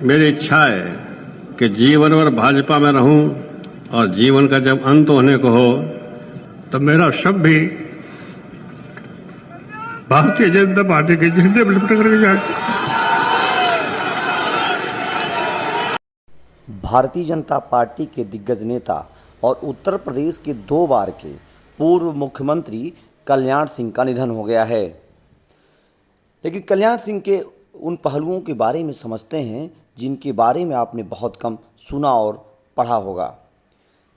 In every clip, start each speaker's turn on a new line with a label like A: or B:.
A: मेरी इच्छा है कि जीवन भर भाजपा में रहूं और जीवन का जब अंत होने को हो तो मेरा शव भी भारतीय जनता पार्टी के झंडे में लिपट करके जाए।
B: भारतीय जनता पार्टी के दिग्गज नेता और उत्तर प्रदेश के 2 बार के पूर्व मुख्यमंत्री कल्याण सिंह का निधन हो गया है। लेकिन कल्याण सिंह के उन पहलुओं के बारे में समझते हैं जिनके बारे में आपने बहुत कम सुना और पढ़ा होगा।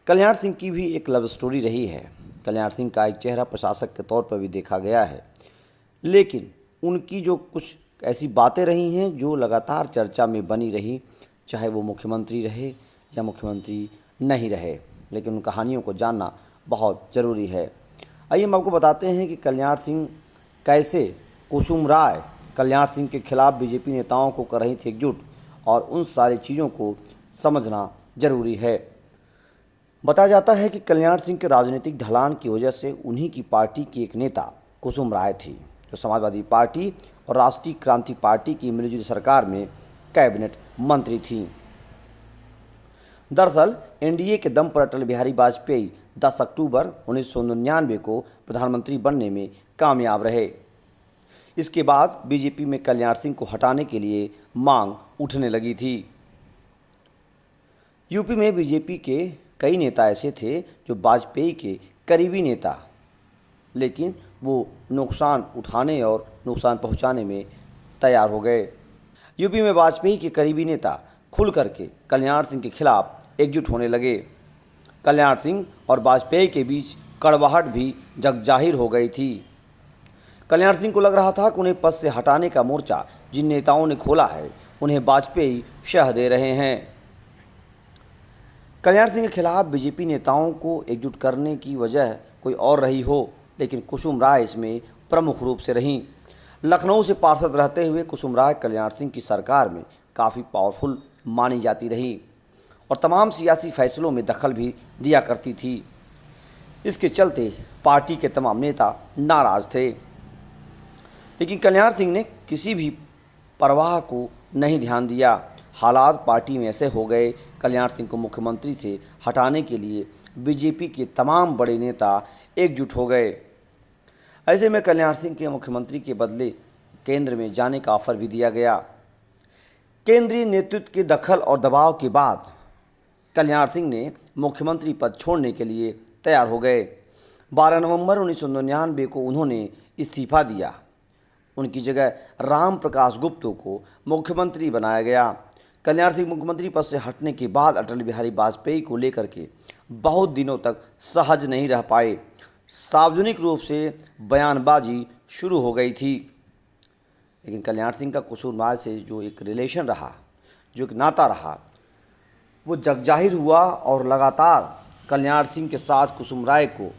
B: कल्याण सिंह की भी एक लव स्टोरी रही है। कल्याण सिंह का एक चेहरा प्रशासक के तौर पर भी देखा गया है, लेकिन उनकी जो कुछ ऐसी बातें रही हैं जो लगातार चर्चा में बनी रही, चाहे वो मुख्यमंत्री रहे या मुख्यमंत्री नहीं रहे, लेकिन उन कहानियों को जानना बहुत ज़रूरी है। आइए हम आपको बताते हैं कि कल्याण सिंह कैसे कुसुम राय कल्याण सिंह के खिलाफ बीजेपी नेताओं को कर रही थी एकजुट, और उन सारी चीज़ों को समझना ज़रूरी है। बताया जाता है कि कल्याण सिंह के राजनीतिक ढलान की वजह से उन्हीं की पार्टी की एक नेता कुसुम राय थी, जो समाजवादी पार्टी और राष्ट्रीय क्रांति पार्टी की मिलीजुली सरकार में कैबिनेट मंत्री थीं। दरअसल एनडीए के दम पर अटल बिहारी वाजपेयी 10 अक्टूबर 1999 को प्रधानमंत्री बनने में कामयाब रहे। इसके बाद बीजेपी में कल्याण सिंह को हटाने के लिए मांग उठने लगी थी। यूपी में बीजेपी के कई नेता ऐसे थे जो वाजपेयी के करीबी नेता, लेकिन वो नुकसान उठाने और नुकसान पहुंचाने में तैयार हो गए। यूपी में वाजपेयी के करीबी नेता खुल करके कल्याण सिंह के खिलाफ एकजुट होने लगे। कल्याण सिंह और वाजपेयी के बीच कड़वाहट भी जगजाहिर हो गई थी। कल्याण सिंह को लग रहा था कि उन्हें पद से हटाने का मोर्चा जिन नेताओं ने खोला है, उन्हें वाजपेयी शह दे रहे हैं। कल्याण सिंह के खिलाफ बीजेपी नेताओं को एकजुट करने की वजह कोई और रही हो, लेकिन कुसुम राय इसमें प्रमुख रूप से रहीं। लखनऊ से पार्षद रहते हुए कुसुम राय कल्याण सिंह की सरकार में काफ़ी पावरफुल मानी जाती रही और तमाम सियासी फैसलों में दखल भी दिया करती थी। इसके चलते पार्टी के तमाम नेता नाराज थे, लेकिन कल्याण सिंह ने किसी भी परवाह को नहीं ध्यान दिया। हालात पार्टी में ऐसे हो गए, कल्याण सिंह को मुख्यमंत्री से हटाने के लिए बीजेपी के तमाम बड़े नेता एकजुट हो गए। ऐसे में कल्याण सिंह के मुख्यमंत्री के बदले केंद्र में जाने का ऑफर भी दिया गया। केंद्रीय नेतृत्व के दखल और दबाव के बाद कल्याण सिंह ने मुख्यमंत्री पद छोड़ने के लिए तैयार हो गए। 12 नवंबर 1999 को उन्होंने इस्तीफा दिया। उनकी जगह राम प्रकाश गुप्ता को मुख्यमंत्री बनाया गया। कल्याण सिंह मुख्यमंत्री पद से हटने के बाद अटल बिहारी वाजपेयी को लेकर के बहुत दिनों तक सहज नहीं रह पाए। सार्वजनिक रूप से बयानबाजी शुरू हो गई थी, लेकिन कल्याण सिंह का कुसुम राय से जो एक रिलेशन रहा, जो एक नाता रहा, वो जगजाहिर हुआ और लगातार कल्याण सिंह के साथ कुसुम राय को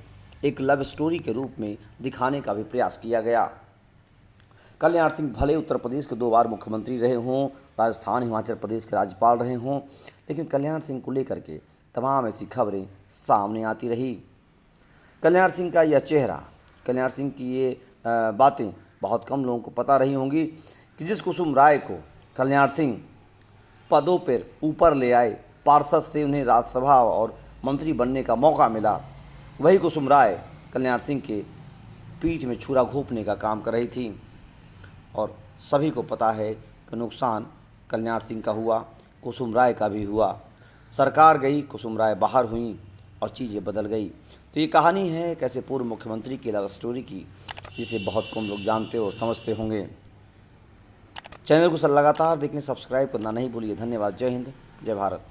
B: एक लव स्टोरी के रूप में दिखाने का भी प्रयास किया गया। कल्याण सिंह भले उत्तर प्रदेश के 2 बार मुख्यमंत्री रहे हों, राजस्थान हिमाचल प्रदेश के राज्यपाल रहे हों, लेकिन कल्याण सिंह को लेकर के तमाम ऐसी खबरें सामने आती रही। कल्याण सिंह का यह चेहरा, कल्याण सिंह की ये बातें बहुत कम लोगों को पता रही होंगी कि जिस कुसुम राय को कल्याण सिंह पदों पर ऊपर ले आए, पार्षद से उन्हें राज्यसभा और मंत्री बनने का मौका मिला, वही कुसुम राय कल्याण सिंह के पीठ में छुरा घोंपने का काम कर रही थी। और सभी को पता है कि नुकसान कल्याण सिंह का हुआ, कुसुम राय का भी हुआ। सरकार गई, कुसुम राय बाहर हुई और चीज़ें बदल गई। तो ये कहानी है कैसे पूर्व मुख्यमंत्री की लव स्टोरी की, जिसे बहुत कम लोग जानते और समझते होंगे। चैनल को लगातार देखने सब्सक्राइब करना नहीं भूलिए। धन्यवाद। जय हिंद, जय भारत।